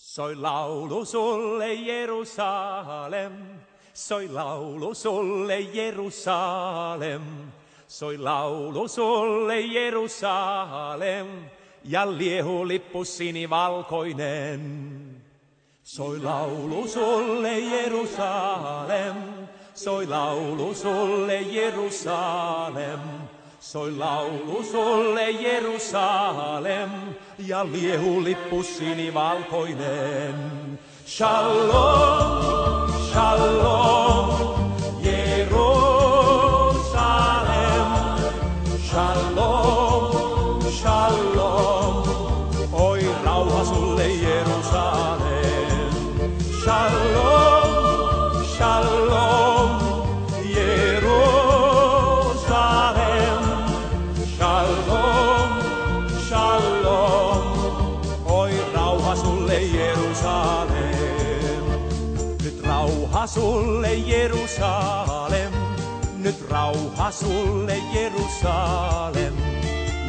Soi laulu sulle Jerusalem, soi laulu sulle Jerusalem, soi laulu sulle Jerusalem, ja liehulippu sinivalkoinen. Soi laulu sulle Jerusalem, soi laulu sulle Jerusalem, soi laulu sulle Jerusalem, ja liehulippu sinivalkoinen. Shalom, shalom, Jerusalem, shalom, shalom, oi rauha sulle Jerusalem. Shalom, shalom, Jerusalem, shalom, shalom, oi rauha sulle Jerusalem. Nyt rauha sulle Jerusalem, nyt rauha sulle Jerusalem,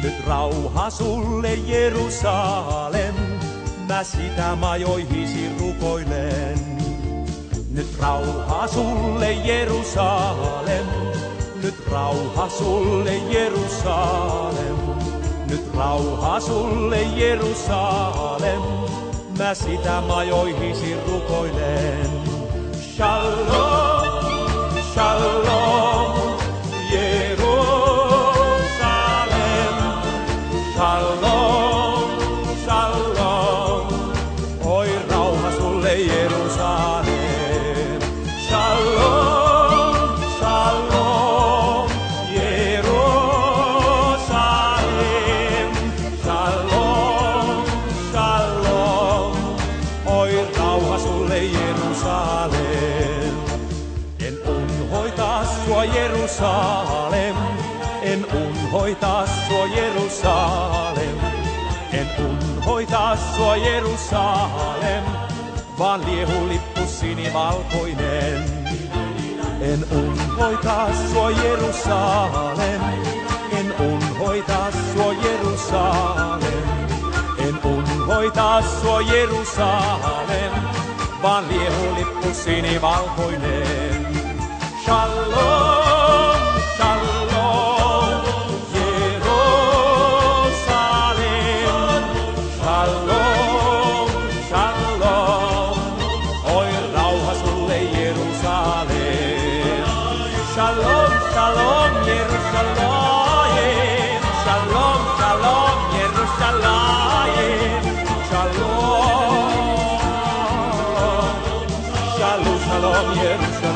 nyt rauha sulle Jerusalem, mä sitä majoihisi rukoilen. Nyt rauha sulle Jerusalem, nyt rauha sulle Jerusalem, nyt rauha sulle Jerusalem, mä sitä majoihisi rukoilen. Shalom, shalom, Jerusalem, shalom, shalom, oi rauha sulle Jerusalem. Shalom, shalom, Jerusalem, shalom, shalom, oi rauha sulle Jerusalem. En unhoita sua Jerusalem, en unhoita sua Jerusalem, en unhoita sua Jerusalem, vaan liehulippu sinivalkoinen. En unhoita sua Jerusalem, en unhoita sua Jerusalem, en unhoita sua Jerusalem, vaan liehulippu sinivalkoinen. Shalom, shalom, Jerusalem, shalom, shalom, oi rauha sulle Jerusalem. Shalom, shalom, Jerusalem, shalom, shalom, Jerusalem, shalom, shalom, shalom, Jerusalem.